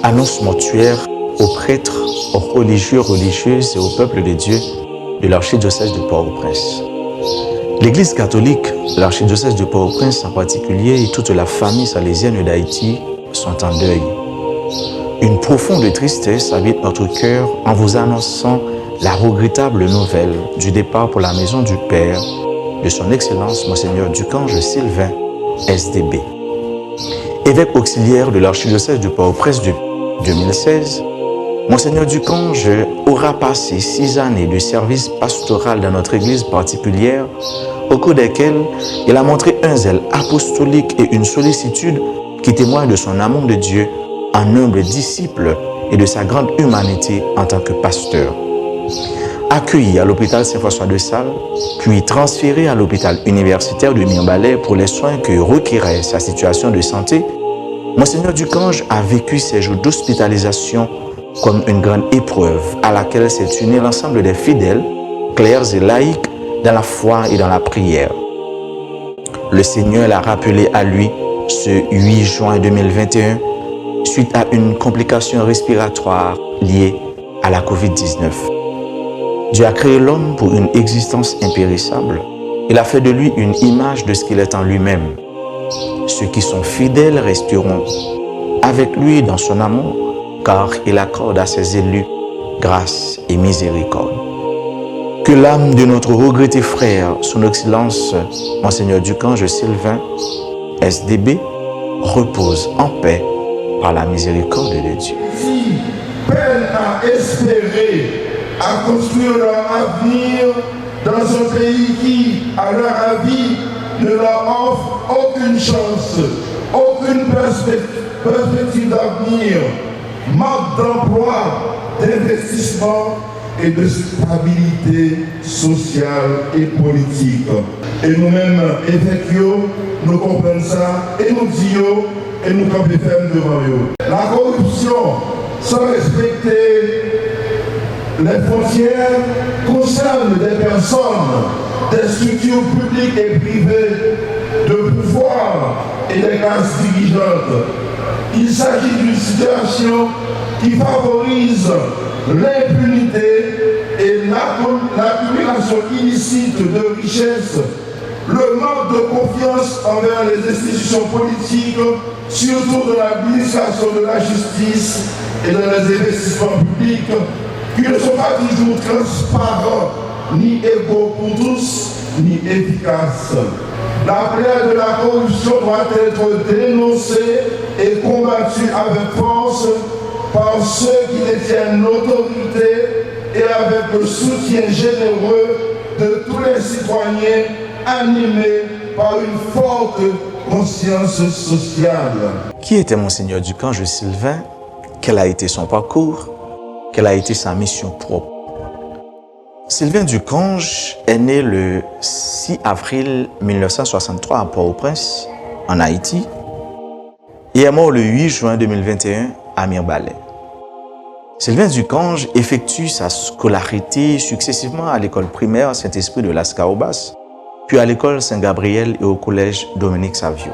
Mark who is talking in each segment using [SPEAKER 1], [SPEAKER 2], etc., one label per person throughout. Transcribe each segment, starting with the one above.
[SPEAKER 1] Annonce mortuaire aux prêtres, aux religieux, religieuses et au peuple de Dieu de l'archidiocèse de Port-au-Prince. L'Église catholique, l'archidiocèse de Port-au-Prince en particulier et toute la famille salésienne d'Haïti sont en deuil. Une profonde tristesse habite notre cœur en vous annonçant la regrettable nouvelle du départ pour la maison du Père de son Excellence Monseigneur Ducange Sylvain, SDB. Évêque auxiliaire de l'archidiocèse de Port-au-Prince de 2016, Monseigneur Ducange aura passé 6 années de service pastoral dans notre église particulière, au cours desquelles il a montré un zèle apostolique et une sollicitude qui témoignent de son amour de Dieu en humble disciple et de sa grande humanité en tant que pasteur. Accueilli à l'hôpital Saint-François de Sales, puis transféré à l'hôpital universitaire de Mirbalais pour les soins que requérait sa situation de santé, Monseigneur Ducange a vécu ses jours d'hospitalisation comme une grande épreuve à laquelle s'est uni l'ensemble des fidèles, clercs et laïcs dans la foi et dans la prière. Le Seigneur l'a rappelé à lui ce 8 juin 2021 suite à une complication respiratoire liée à la COVID-19. Dieu a créé l'homme pour une existence impérissable. Il a fait de lui une image de ce qu'il est en lui-même. Ceux qui sont fidèles resteront avec lui dans son amour, car il accorde à ses élus grâce et miséricorde. Que l'âme de notre regretté frère, son Excellence Monseigneur Ducange Sylvain, SDB, repose en paix par la miséricorde de Dieu.
[SPEAKER 2] Si peine à espérer, à construire leur avenir dans un pays qui, à leur avis, ne leur offre aucune chance, aucune perspective d'avenir, manque d'emploi, d'investissement et de stabilité sociale et politique. Et nous-mêmes, évêques, nous comprenons ça et nous disons et nous campons fermes devant eux. La corruption, sans respecter les frontières, concerne des personnes, des structures publiques et privées, de pouvoir et des classes dirigeantes. Il s'agit d'une situation qui favorise l'impunité et l'accumulation illicite de richesses, le manque de confiance envers les institutions politiques, surtout dans l'administration de la justice et dans les investissements publics, qui ne sont pas toujours transparents, ni égaux pour tous, ni efficaces. La plaie de la corruption doit être dénoncée et combattue avec force par ceux qui détiennent l'autorité et avec le soutien généreux de tous les citoyens animés par une forte conscience sociale.
[SPEAKER 1] Qui était Monseigneur Ducange Sylvain? Quel a été son parcours? Quelle a été sa mission propre? Sylvain Ducange est né le 6 avril 1963 à Port-au-Prince, en Haïti, et est mort le 8 juin 2021 à Mirbalais. Sylvain Ducange effectue sa scolarité successivement à l'école primaire Saint-Esprit de Las Caobas, puis à l'école Saint-Gabriel et au collège Dominique Savio.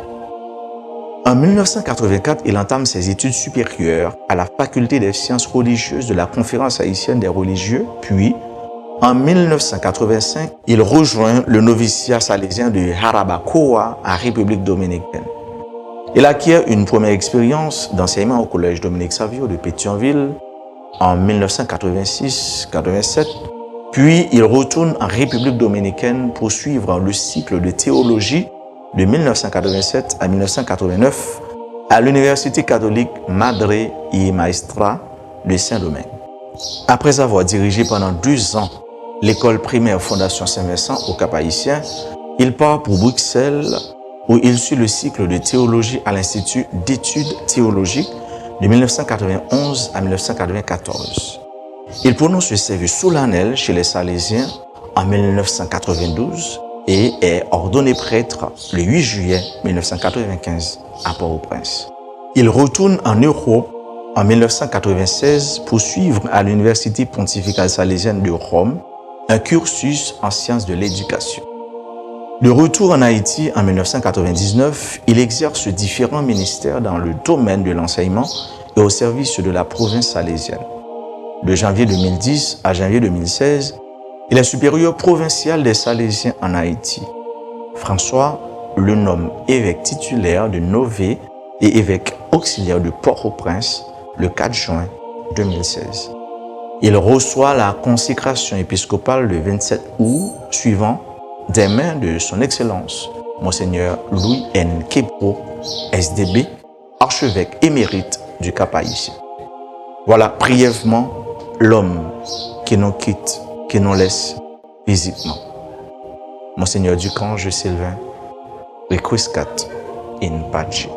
[SPEAKER 1] En 1984, il entame ses études supérieures à la faculté des sciences religieuses de la Conférence haïtienne des religieux, puis en 1985, il rejoint le noviciat salésien de Jarabacoa en République dominicaine. Il acquiert une première expérience d'enseignement au collège Dominique Savio de Pétionville en 1986-87, puis il retourne en République dominicaine pour suivre le cycle de théologie de 1987 à 1989 à l'Université catholique Madre y Maestra de Saint-Domingue. Après avoir dirigé pendant 2 ans l'école primaire Fondation Saint-Vincent au Cap-Haïtien, il part pour Bruxelles où il suit le cycle de théologie à l'Institut d'études théologiques de 1991 à 1994. Il prononce le service solennel chez les Salésiens en 1992 et est ordonné prêtre le 8 juillet 1995 à Port-au-Prince. Il retourne en Europe en 1996 pour suivre à l'Université pontificale salésienne de Rome un cursus en sciences de l'éducation. De retour en Haïti en 1999, il exerce différents ministères dans le domaine de l'enseignement et au service de la province salésienne. De janvier 2010 à janvier 2016, il est supérieur provincial des Salésiens en Haïti. François le nomme évêque titulaire de Nové et évêque auxiliaire de Port-au-Prince le 4 juin 2016. Il reçoit la consécration épiscopale le 27 août suivant des mains de son Excellence, Monseigneur Louis N. Kepro, SDB, archevêque émérite du Cap-Haïtien. Voilà brièvement l'homme qui nous quitte, qui nous laisse physiquement. Monseigneur Ducange Sylvain, requiescat in pace.